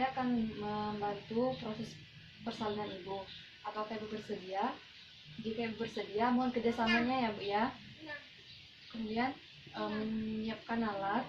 saya akan membantu proses persalinan ibu. Apakah ibu bersedia? Jika ibu bersedia, mohon kerjasamanya ya Bu ya. Kemudian menyiapkan alat.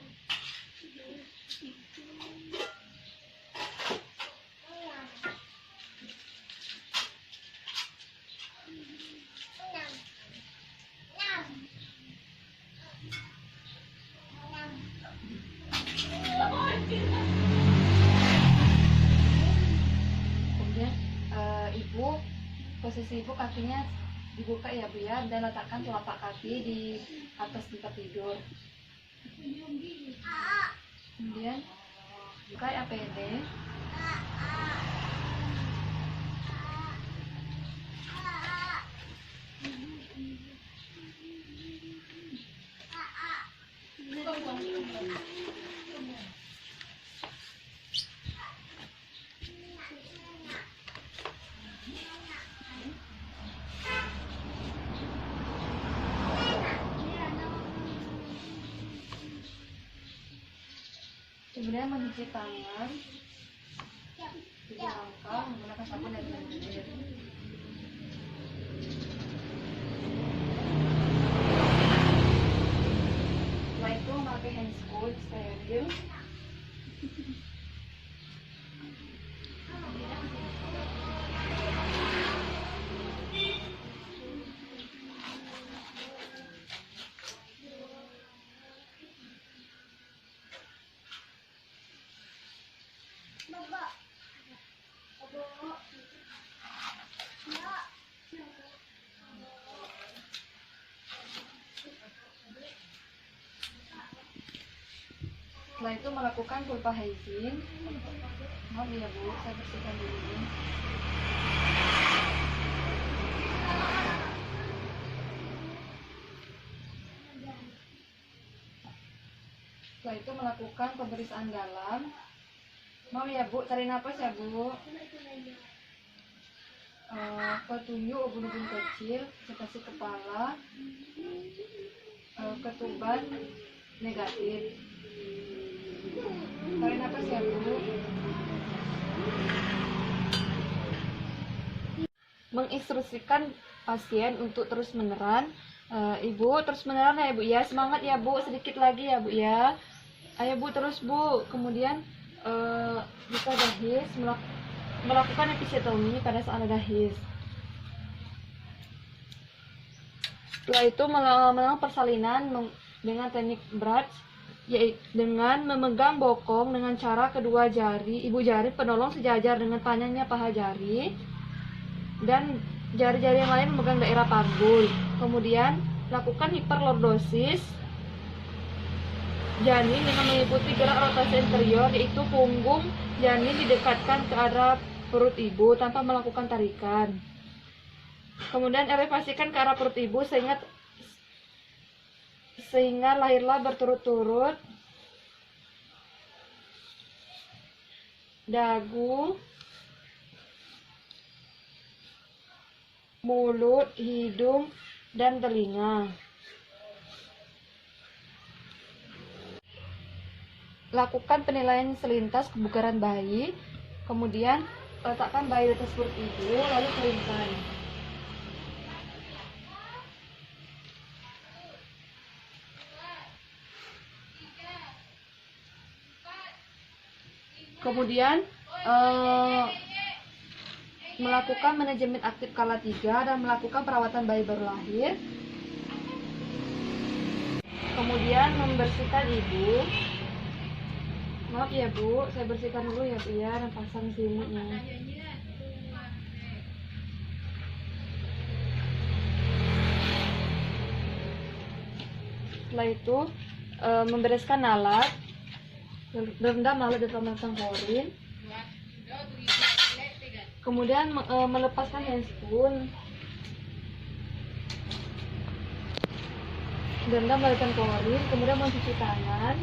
Kemudian posisi ibu kakinya dibuka ya Bu ya, dan letakkan telapak kaki di atas tempat tidur. Kemudian buka APD. Kemudian mencuci tangan 7 langkah menggunakan sabun dan air. Setelah itu memakai handscool steril. Setelah itu melakukan vulva hygiene. Maaf ya Bu, saya bersihkan dulu. Setelah itu melakukan pemeriksaan dalam. Mau ya Bu, tarik nafas ya Bu. Petunjuk ubun-ubun kecil, seperti kepala, ketuban negatif. Tarik nafas ya Bu. Menginstruksikan pasien untuk terus meneran. Ibu terus meneran ya Bu ya, semangat ya Bu, sedikit lagi ya Bu ya. Ayo Bu, terus Bu. Kemudian buka dahis, melakukan episiotomi pada saat ada dahis. Setelah itu melakukan persalinan dengan teknik Bratz, yaitu dengan memegang bokong dengan cara kedua jari, ibu jari penolong sejajar dengan panjangnya paha jari, dan jari-jari yang lain memegang daerah panggul. Kemudian lakukan hiperlordosis janin dengan mengikuti gerak rotasi interior, yaitu punggung janin didekatkan ke arah perut ibu tanpa melakukan tarikan. Kemudian elevasikan ke arah perut ibu sehingga lahirlah berturut-turut dagu, mulut, hidung, dan telinga. Lakukan penilaian selintas kebugaran bayi, kemudian letakkan bayi di atas perut ibu, lalu keringkan. Kemudian melakukan manajemen aktif skala 3 dan melakukan perawatan bayi baru lahir. Kemudian membersihkan ibu. Maaf ya Bu, saya bersihkan dulu ya Bu ya, dan pasang selimutnya. Setelah itu membereskan alat, rendam alat di dalam klorin. Kemudian melepaskan handscool, rendam menggunakan klorin. Kemudian mencuci tangan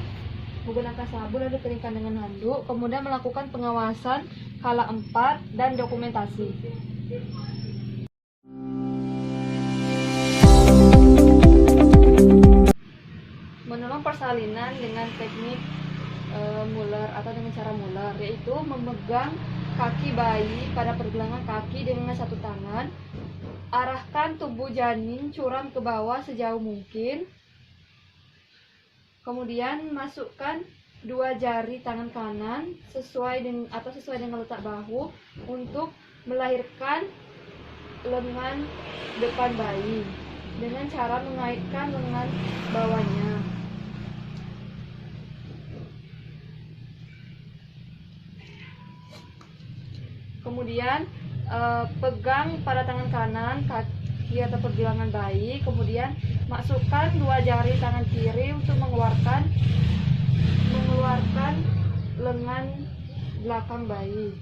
menggunakan sabun lalu dikeringkan dengan handuk. Kemudian melakukan pengawasan skala 4 dan dokumentasi. Menolong persalinan dengan teknik muller atau dengan cara muller, yaitu memegang kaki bayi pada pergelangan kaki dengan satu tangan, arahkan tubuh janin curam ke bawah sejauh mungkin, kemudian masukkan dua jari tangan kanan sesuai dengan letak bahu untuk melahirkan lengan depan bayi dengan cara mengaitkan lengan bawahnya. Kemudian pegang pada tangan kanan kaki atau pergelangan bayi, kemudian masukkan dua jari tangan kiri untuk mengeluarkan lengan belakang bayi.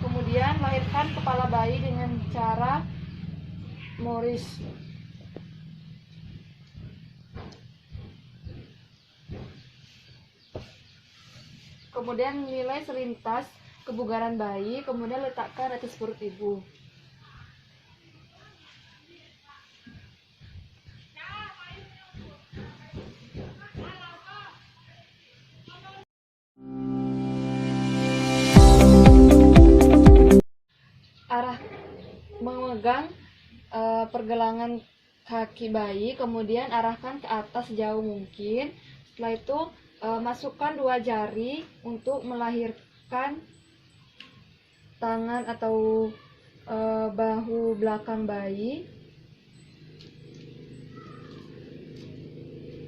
Kemudian lahirkan kepala bayi dengan cara Morris. Kemudian nilai selintas kebugaran bayi, kemudian letakkan atas perut ibu. Memegang pergelangan kaki bayi, kemudian arahkan ke atas sejauh mungkin. Setelah itu masukkan dua jari untuk melahirkan tangan atau bahu belakang bayi.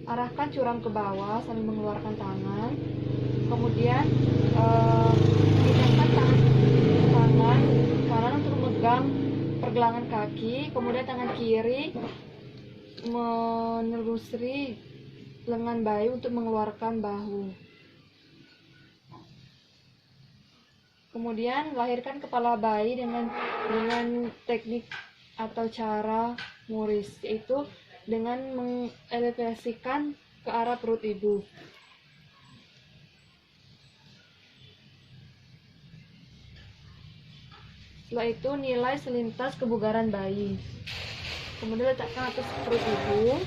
Arahkan curam ke bawah sambil mengeluarkan tangan. Kemudian pindahkan tangan kanan untuk memegang pergelangan kaki, kemudian tangan kiri menelusuri lengan bayi untuk mengeluarkan bahu. Kemudian lahirkan kepala bayi dengan teknik atau cara Morris, yaitu dengan mengelevasikan ke arah perut ibu. Setelah itu nilai selintas kebugaran bayi. Kemudian letakkan atas perut ibu.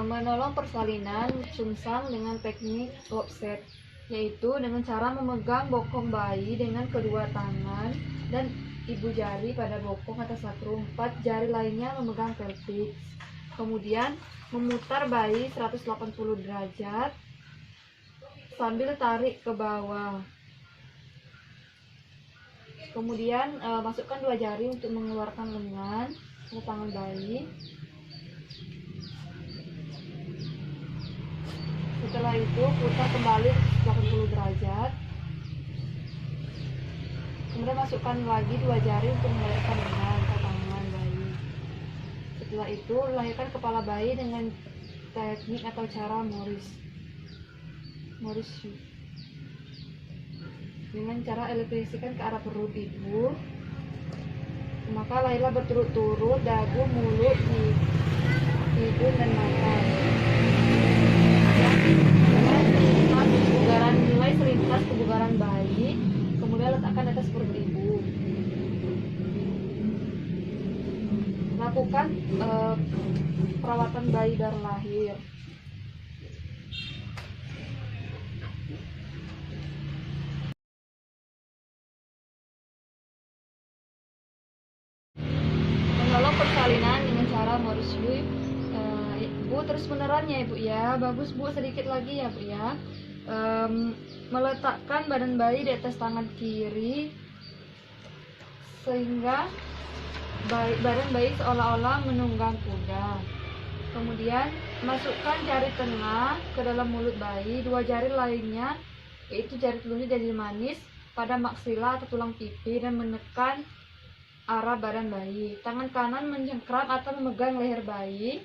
Menolong persalinan sungsang dengan teknik offset, yaitu dengan cara memegang bokong bayi dengan kedua tangan dan ibu jari pada bokong atau sakrum, 4 jari lainnya memegang pelvis. Kemudian memutar bayi 180 derajat sambil tarik ke bawah. Kemudian masukkan dua jari untuk mengeluarkan lengan ke tangan bayi. Setelah itu putar kembali 180 derajat. Kemudian masukkan lagi dua jari untuk melahirkan lengan ke tangan bayi. Setelah itu lahirkan kepala bayi dengan teknik atau cara Morris dengan cara elevasikan ke arah perut ibu. Maka lahirlah berturut-turut dagu, mulut, hidung dan mata. Kebugaran nilai selintas kebugaran bayi, kemudian letakkan atas perut ibu. Lakukan perawatan bayi dari lahir. Menolong persalinan dengan cara Morris. Bu, terus beneran ya ibu ya, bagus bu, sedikit lagi ya bu ya. Meletakkan badan bayi di atas tangan kiri sehingga badan bayi seolah-olah menunggang kuda. Kemudian masukkan jari tengah ke dalam mulut bayi, dua jari lainnya yaitu jari telunjuk dan jari manis pada maksila atau tulang pipi dan menekan arah badan bayi. Tangan kanan mencengkram atau memegang leher bayi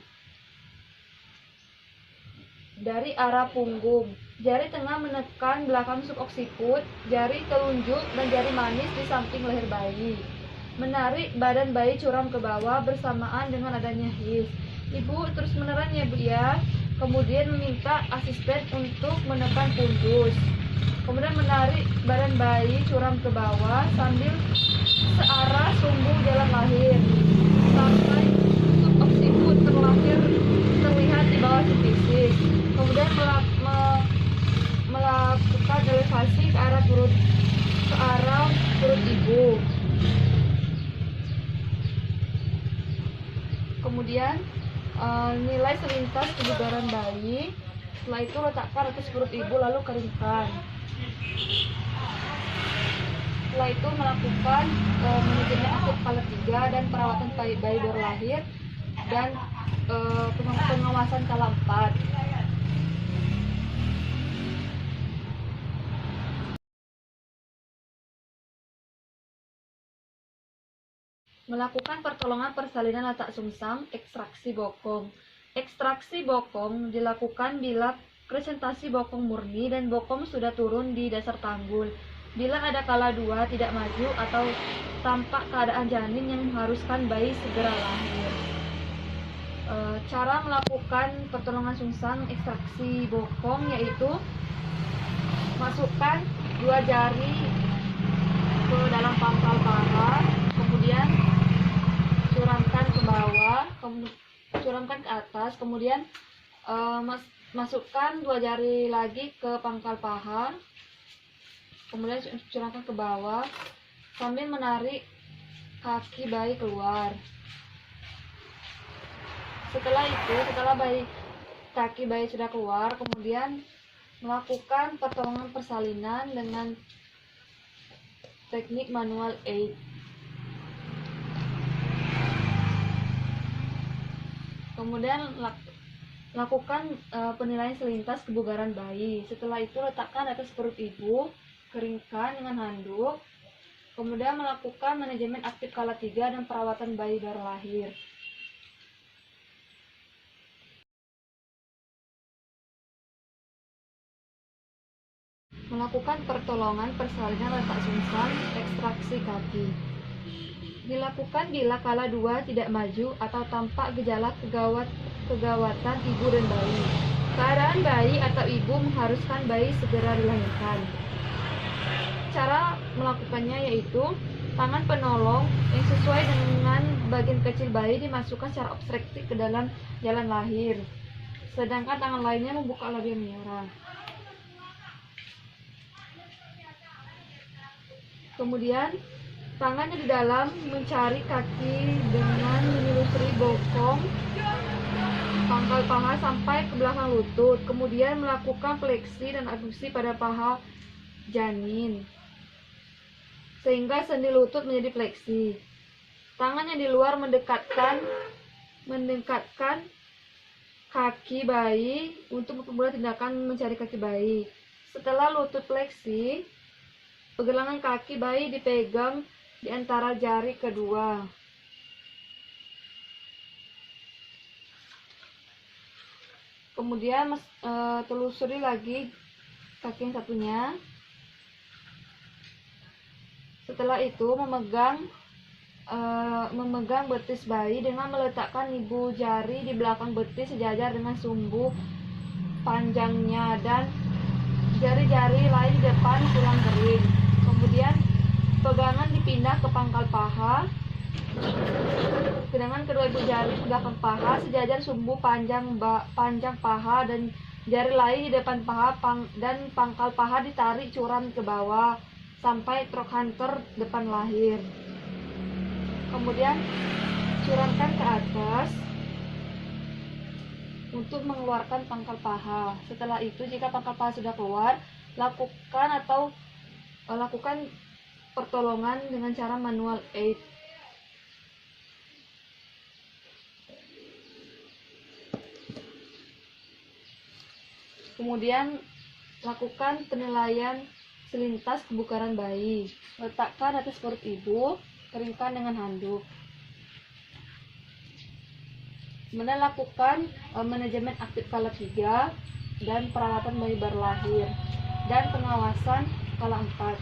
dari arah punggung. Jari tengah menekan belakang suboksiput, jari telunjuk dan jari manis di samping leher bayi. Menarik badan bayi curam ke bawah bersamaan dengan adanya hiss. Ibu terus menerang ya bu ya. Kemudian meminta asisten untuk menekan pundus. Kemudian menarik badan bayi curam ke bawah sambil searah sumbu jalan lahir sampai tutup oksiput terlihat di bawah sifisis. Kemudian melakukan elevasi ke arah perut ibu. Kemudian nilai selintas kebugaran bayi. Setelah itu letakkan atas perut ibu lalu keringkan. Setelah itu melakukan manajemen akut skala 3 dan perawatan bayi baru lahir dan pengawasan skala 4. Melakukan pertolongan persalinan letak sungsang, ekstraksi bokong. Ekstraksi bokong dilakukan bila presentasi bokong murni dan bokong sudah turun di dasar tanggul. Bila ada kala 2 tidak maju atau tampak keadaan janin yang mengharuskan bayi segera lahir. Cara melakukan pertolongan sungsang ekstraksi bokong yaitu masukkan 2 jari ke dalam pangkal paha, kemudian curamkan ke bawah, curamkan ke atas, kemudian masukkan 2 jari lagi ke pangkal paha, kemudian curamkan ke bawah sambil menarik kaki bayi keluar. Setelah itu, kaki bayi sudah keluar, kemudian melakukan pertolongan persalinan dengan teknik manual aid. Kemudian lakukan penilaian selintas kebugaran bayi. Setelah itu letakkan atas perut ibu, keringkan dengan handuk. Kemudian melakukan manajemen aktif skala 3 dan perawatan bayi baru lahir. Melakukan pertolongan persalinan letak sungsang, ekstraksi kaki. Dilakukan bila kala 2 tidak maju atau tampak gejala kegawatan ibu dan bayi. Keadaan bayi atau ibu mengharuskan bayi segera dilahirkan. Cara melakukannya yaitu tangan penolong yang sesuai dengan bagian kecil bayi dimasukkan secara obstruktif ke dalam jalan lahir, sedangkan tangan lainnya membuka labia merah. Kemudian tangannya di dalam mencari kaki dengan menelusuri bokong pangkal paha sampai ke belakang lutut. Kemudian melakukan fleksi dan abduksi pada paha janin sehingga sendi lutut menjadi fleksi. Tangannya di luar mendekatkan kaki bayi untuk mempermudah tindakan mencari kaki bayi. Setelah lutut fleksi, pergelangan kaki bayi dipegang di antara jari kedua. Kemudian telusuri lagi kaki yang satunya. Setelah itu memegang betis bayi dengan meletakkan ibu jari di belakang betis sejajar dengan sumbu panjangnya dan jari-jari lain di depan tulang kering. Kemudian pegangan dipindah ke pangkal paha, sedangkan kedua ibu jari di belakang paha sejajar sumbu panjang paha dan jari lain di depan paha dan pangkal paha ditarik curam ke bawah sampai trochanter depan lahir. Kemudian curamkan ke atas untuk mengeluarkan pangkal paha. Setelah itu, jika pangkal paha sudah keluar, lakukan pertolongan dengan cara manual aid. Kemudian lakukan penilaian selintas kebugaran bayi. Letakkan atas perut ibu, keringkan dengan handuk. Kemudian lakukan manajemen aktif skala 3 dan perawatan bayi baru lahir dan pengawasan skala 4.